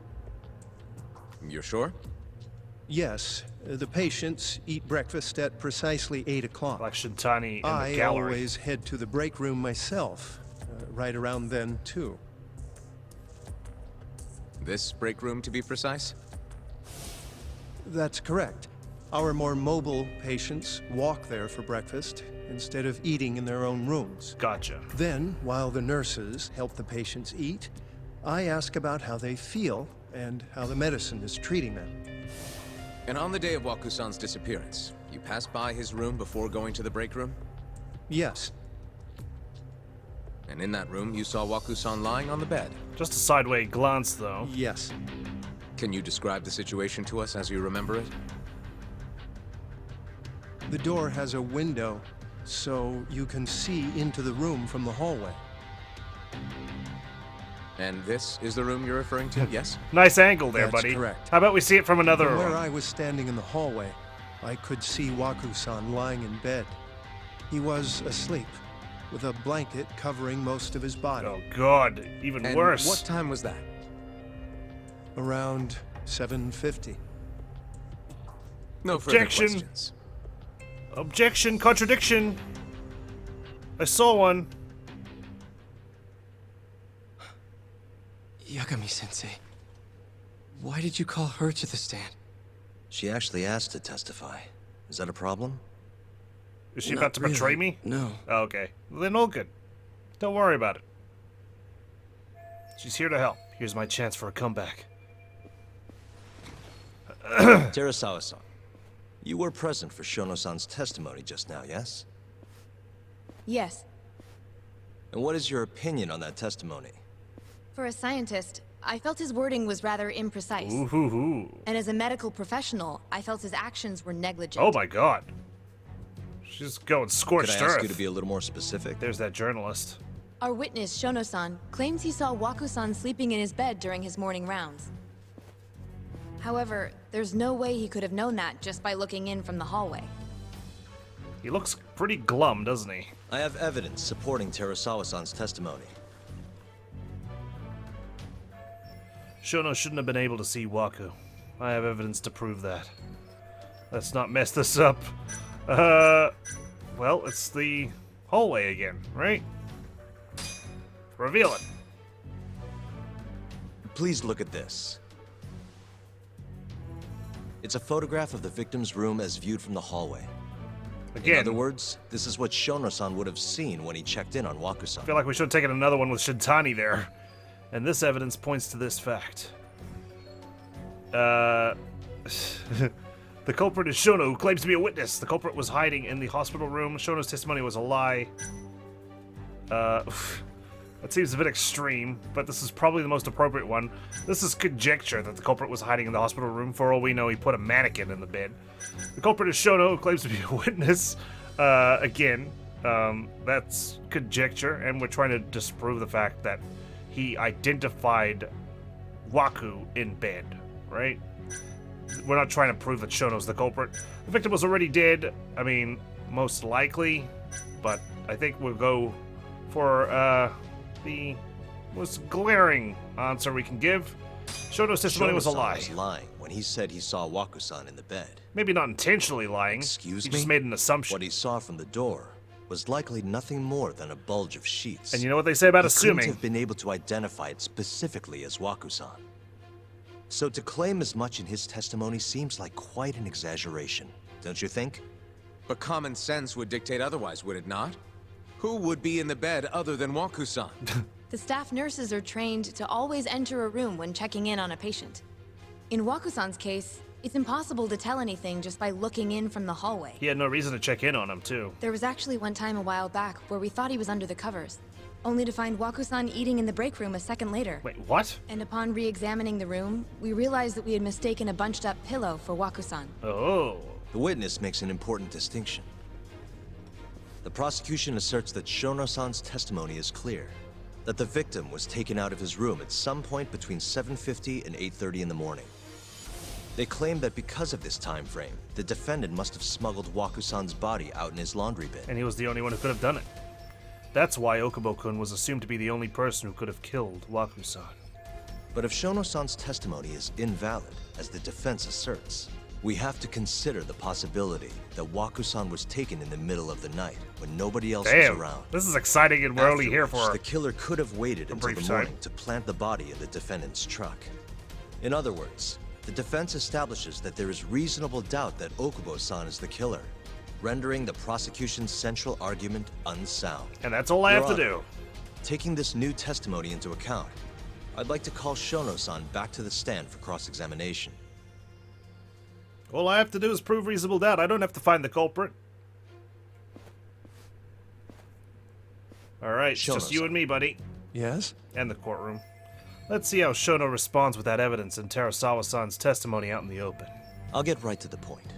You're sure? Yes. The patients eat breakfast at precisely 8 o'clock. Like Shintani in the I gallery. always head to the break room myself, right around then, too. This break room, to be precise? That's correct. Our more mobile patients walk there for breakfast instead of eating in their own rooms. Gotcha. Then, while the nurses help the patients eat, I ask about how they feel and how the medicine is treating them. And on the day of Waku-san's disappearance, you passed by his room before going to the break room? Yes. And in that room, you saw Waku-san lying on the bed? Just a sideway glance, though. Yes. Can you describe the situation to us as you remember it? The door has a window, so you can see into the room from the hallway. And this is the room you're referring to, yes? Nice angle there, That's buddy. correct. How about we see it from another From where room? I was standing in the hallway, I could see Waku-san lying in bed. He was asleep, with a blanket covering most of his body. Oh, God. Even And worse. what time was that? Around 7:50. No further Objection. questions. Objection. Contradiction. I saw one. Yagami-sensei, why did you call her to the stand? She actually asked to testify. Is that a problem? Is she Not about to betray really. me? No. Oh, okay. Then all good. Don't worry about it. She's here to help. Here's my chance for a comeback. Terasawa-san, you were present for Shono-san's testimony just now, yes? Yes. And what is your opinion on that testimony? For a scientist, I felt his wording was rather imprecise. Ooh-hoo-hoo. And as a medical professional, I felt his actions were negligent. Oh my God. She's going scorched Could I ask earth. you to be a little more specific? There's that journalist. Our witness, Shono-san, claims he saw Waku-san sleeping in his bed during his morning rounds. However, there's no way he could have known that just by looking in from the hallway. He looks pretty glum, doesn't he? I have evidence supporting Terasawa-san's testimony. Shono shouldn't have been able to see Waku. I have evidence to prove that. Let's not mess this up. Well, it's the hallway again, right? Reveal it. Please look at this. It's a photograph of the victim's room as viewed from the hallway. Again. In other words, this is what Shono-san would have seen when he checked in on I Waku-san. feel like we should have taken another one with Shintani there. And this evidence points to this fact. The culprit is Shono, who claims to be a witness. The culprit was hiding in the hospital room. Shono's testimony was a lie. That seems a bit extreme, but this is probably the most appropriate one. This is conjecture that the culprit was hiding in the hospital room. For all we know, he put a mannequin in the bed. The culprit is Shono, who claims to be a witness. Again, that's conjecture, and we're trying to disprove the fact that he identified Waku in bed, right? We're not trying to prove that Shono's the culprit. The victim was already dead. I mean, most likely, but I think we'll go for the most glaring answer we can give. Shono's testimony was a lie. Was lying when he said he saw Waku-san in the bed. Maybe not intentionally lying. Excuse he me? just made an assumption. What he saw from the door was likely nothing more than a bulge of sheets. And you know what they say about he assuming? Couldn't have been able to identify it specifically as Waku-san. So to claim as much in his testimony seems like quite an exaggeration, don't you think? But common sense would dictate otherwise, would it not? Who would be in the bed other than Waku-san? The staff nurses are trained to always enter a room when checking in on a patient. In Waku-san's case, it's impossible to tell anything just by looking in from the hallway. He had no reason to check in on him, too. There was actually one time a while back where we thought he was under the covers, only to find Waku-san eating in the break room a second later. Wait, what? And upon re-examining the room, we realized that we had mistaken a bunched-up pillow for Waku-san. Oh. The witness makes an important distinction. The prosecution asserts that Shono-san's testimony is clear, that the victim was taken out of his room at some point between 7:50 and 8:30 in the morning. They claim that because of this time frame, the defendant must have smuggled Waku-san's body out in his laundry bin. And he was the only one who could have done it. That's why Okubo-kun was assumed to be the only person who could have killed Waku-san. But if Shono-san's testimony is invalid, as the defense asserts, we have to consider the possibility that Waku-san was taken in the middle of the night when nobody else was around. This is exciting, and we're only here After which, for the killer could have waited until the brief morning time. to plant the body in the defendant's truck. In other words, the defense establishes that there is reasonable doubt that Okubo-san is the killer, rendering the prosecution's central argument unsound. And that's all I have to Honor, do. Taking this new testimony into account, I'd like to call Shono-san back to the stand for cross-examination. All I have to do is prove reasonable doubt. I don't have to find the culprit. Alright, it's just you and me, buddy. Yes? And the courtroom. Let's see how Shono responds with that evidence and Terasawa-san's testimony out in the open. I'll get right to the point.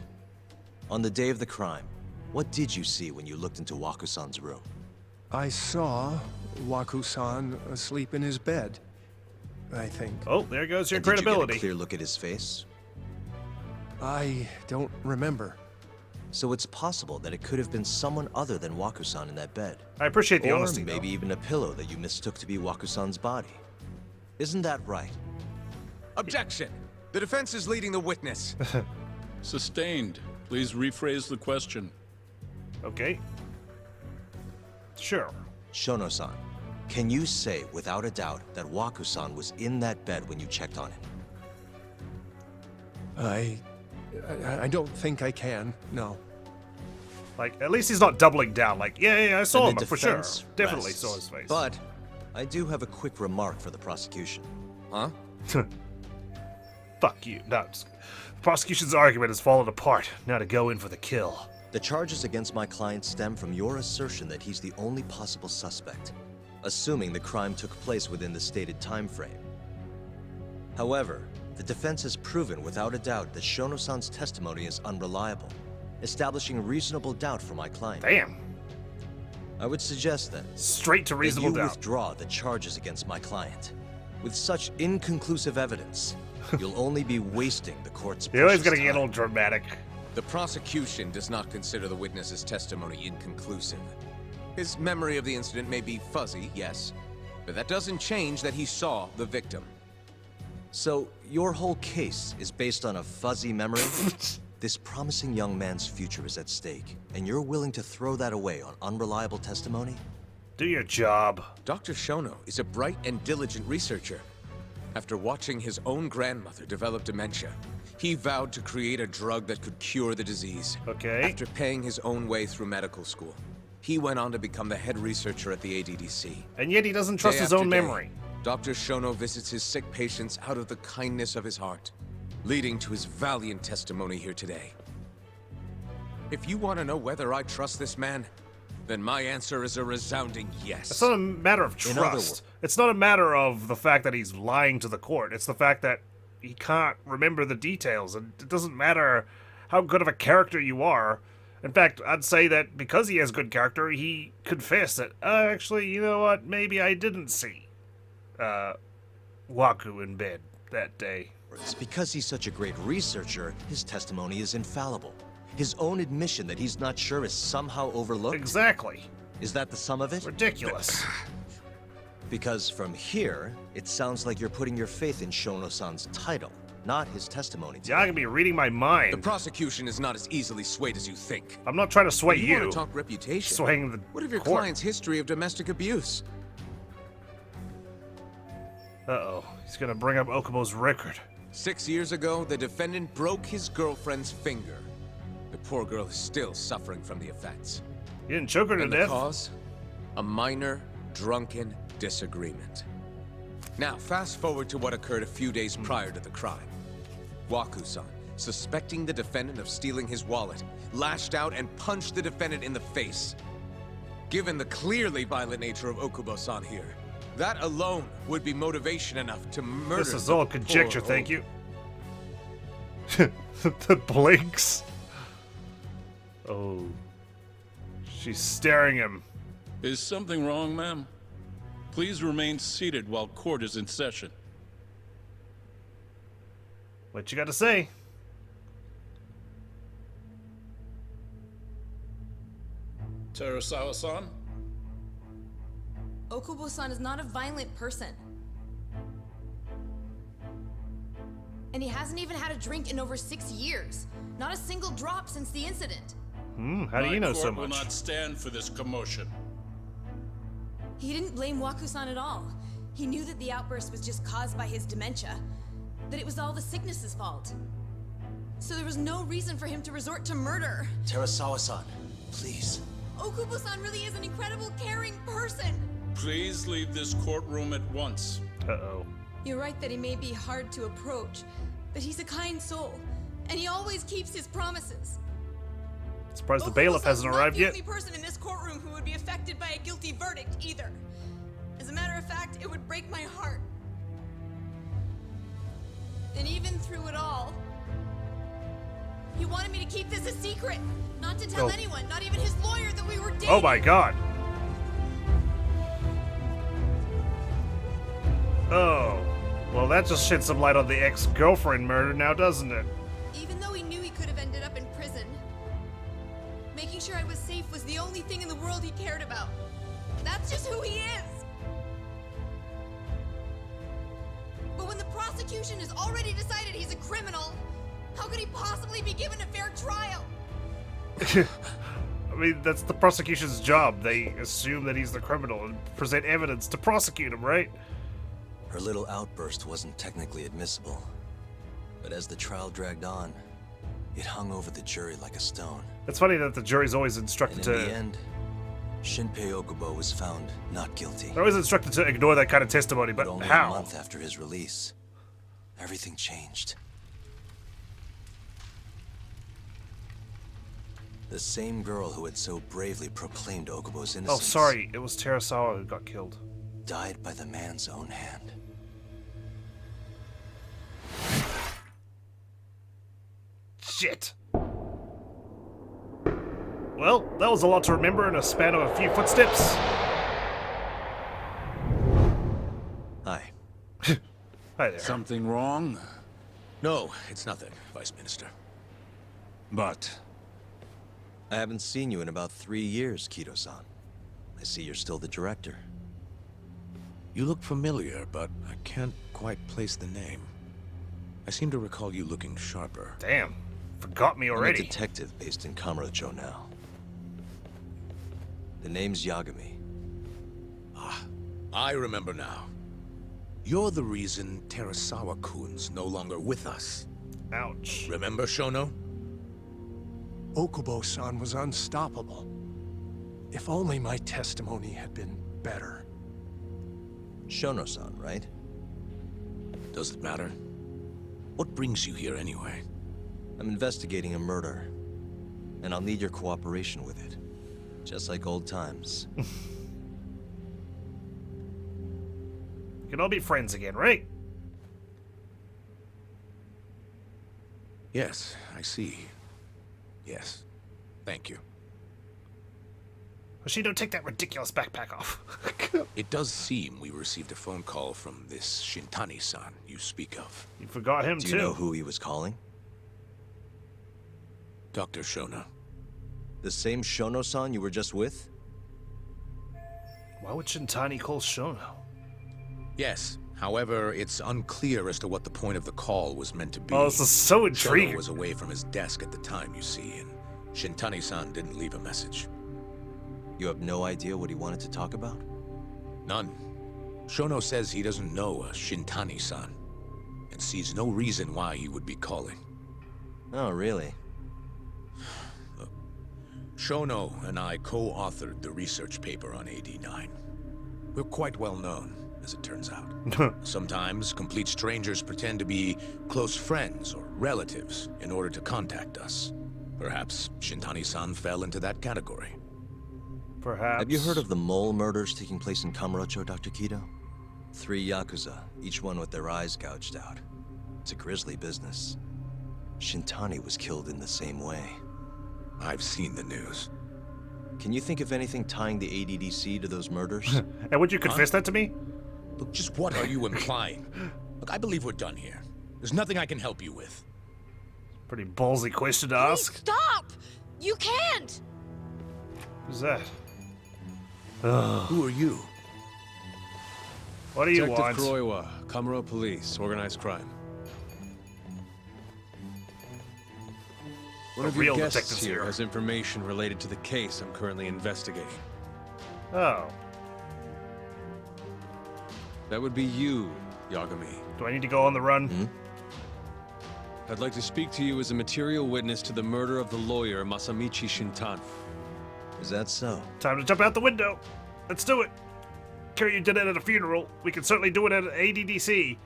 On the day of the crime, what did you see when you looked into Waku-san's room? I saw Waku-san asleep in his bed, I think. Oh, there goes your And credibility. Did you get a clear look at his face? I don't remember. So it's possible that it could have been someone other than Waku-san in that bed. I appreciate the or honesty, maybe though. even a pillow that you mistook to be Waku-san's body. Isn't that right? Objection! The defense is leading the witness. Sustained. Please rephrase the question. Okay. Sure. Shono-san, can you say without a doubt that Waku-san was in that bed when you checked on him? I don't think I can, no. Like, at least he's not doubling down. Like, yeah, I saw And him, the for sure. defense Definitely rests. saw his face. But I do have a quick remark for the prosecution. Huh? Fuck you. No, the prosecution's argument has fallen apart. Now to go in for the kill. The charges against my client stem from your assertion that he's the only possible suspect, assuming the crime took place within the stated time frame. However, the defense has proven without a doubt that Shono-san's testimony is unreliable, establishing reasonable doubt for my client. Damn. I would suggest then Straight to reasonable that you doubt. withdraw the charges against my client. With such inconclusive evidence, you'll only be wasting the court's You're always precious gonna get time. all dramatic. The prosecution does not consider the witness's testimony inconclusive. His memory of the incident may be fuzzy, yes, but that doesn't change that he saw the victim. So, your whole case is based on a fuzzy memory? This promising young man's future is at stake, and you're willing to throw that away on unreliable testimony? Do your job. Dr. Shono is a bright and diligent researcher. After watching his own grandmother develop dementia, he vowed to create a drug that could cure the disease. Okay. After paying his own way through medical school, he went on to become the head researcher at the ADDC. And yet he doesn't trust Day his after own day, memory. Dr. Shono visits his sick patients out of the kindness of his heart, leading to his valiant testimony here today. If you want to know whether I trust this man, Then my answer is a resounding yes. It's not a matter of trust. It's not a matter of the fact that he's lying to the court. It's the fact that he can't remember the details. And it doesn't matter how good of a character you are. In fact, I'd say that because he has good character, he confessed that, actually, you know what, maybe I didn't see Waku in bed that day. It's because he's such a great researcher, his testimony is infallible. His own admission that he's not sure is somehow overlooked? Exactly. Is that the sum of it? Ridiculous. Because from here, it sounds like you're putting your faith in Shono-san's title, not his testimony. Yagami reading my mind. The prosecution is not as easily swayed as you think. I'm not trying to sway you. Want to talk reputation? Swaying the What of your court? client's history of domestic abuse? Uh-oh. He's gonna bring up Okubo's record. 6 years ago, the defendant broke his girlfriend's finger. The poor girl is still suffering from the effects. You didn't choke her to And death? the cause? A minor, drunken disagreement. Now, fast forward to what occurred a few days prior to the crime. Waku-san, suspecting the defendant of stealing his wallet, lashed out and punched the defendant in the face. Given the clearly violent nature of Okubo-san here, that alone would be motivation enough to murder. This is all conjecture, thank you. The blinks. Oh. She's staring him. Is something wrong, ma'am? Please remain seated while court is in session. What you got to say? Terasawa-san? Okubo-san is not a violent person. And he hasn't even had a drink in over 6 years. Not a single drop since the incident. How do you know so much? My court will not stand for this commotion. He didn't blame Waku-san at all. He knew that the outburst was just caused by his dementia. That it was all the sickness's fault. So there was no reason for him to resort to murder. Terasawa-san, please. Okubo-san really is an incredible, caring person. Please leave this courtroom at once. Uh-oh. You're right that he may be hard to approach, but he's a kind soul, and he always keeps his promises. Surprised the bailiff hasn't arrived yet. Not the only person in this courtroom who would be affected by a guilty verdict either. As a matter of fact, it would break my heart. And even through it all, he wanted me to keep this a secret, not to tell anyone, not even his lawyer, that we were dating. Oh my god. Oh. Well, that just shed some light on the ex-girlfriend murder now, doesn't it? Even though he knew he could have ended up in prison, making sure I was safe was the only thing in the world he cared about. That's just who he is. But when the prosecution has already decided he's a criminal, how could he possibly be given a fair trial? I mean, that's the prosecution's job. They assume that he's the criminal and present evidence to prosecute him, right? Her little outburst wasn't technically admissible. But as the trial dragged on, it hung over the jury like a stone. It's funny that the jury's always instructed and in the end, Shinpei Okubo was found not guilty. They're always instructed to ignore that kind of testimony, but only how? a month after his release, everything changed. The same girl who had so bravely proclaimed Okubo's innocence. Oh, sorry, it was Terasawa who got killed. Died by the man's own hand. Shit. Well, that was a lot to remember in a span of a few footsteps. Hi. Hi there. Something wrong? No, it's nothing, Vice Minister. But... I haven't seen you in about 3 years, Kido-san. I see you're still the director. You look familiar, but I can't quite place the name. I seem to recall you looking sharper. Damn. Forgot me already. I'm a detective based in Kamurocho now. The name's Yagami. Ah, I remember now. You're the reason Terasawa-kun's no longer with us. Ouch. Remember, Shono? Okubo-san was unstoppable. If only my testimony had been better. Shono-san, right? Does it matter? What brings you here anyway? I'm investigating a murder, and I'll need your cooperation with it. Just like old times. We can all be friends again, right? Yes, I see. Yes. Thank you. Hoshino, take that ridiculous backpack off. It does seem we received a phone call from this Shintani-san you speak of. You forgot him, Do too. you know who he was calling? Dr. Shona. The same Shono-san you were just with? Why would Shintani call Shono? Yes. However, it's unclear as to what the point of the call was meant to be. Oh, this is so Shono intriguing. was away from his desk at the time, you see, and Shintani-san didn't leave a message. You have no idea what he wanted to talk about? None. Shono says he doesn't know a Shintani-san, and sees no reason why he would be calling. Oh, really? Shono and I co-authored the research paper on AD9. We're quite well known, as it turns out. Sometimes, complete strangers pretend to be close friends or relatives in order to contact us. Perhaps Shintani-san fell into that category. Perhaps. Have you heard of the mole murders taking place in Kamurocho, Dr. Kido? 3 yakuza, each one with their eyes gouged out. It's a grisly business. Shintani was killed in the same way. I've seen the news. Can you think of anything tying the ADDC to those murders? And would you confess that to me? Look, just what are you implying? Look, I believe we're done here. There's nothing I can help you with. Pretty ballsy question to Please ask. stop! You can't! Who's that? Who are you? What do you Detective want? Kuroiwa, Kamuro Police, organized crime. One of your real guests detectives here here. has information related to the case I'm currently investigating. Oh. That would be you, Yagami. Do I need to go on the run? Hmm? I'd like to speak to you as a material witness to the murder of the lawyer Masamichi Shintani. Is that so? Time to jump out the window. Let's do it. Kiryu did it at a funeral. We can certainly do it at an ADDC.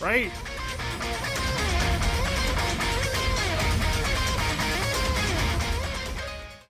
Right?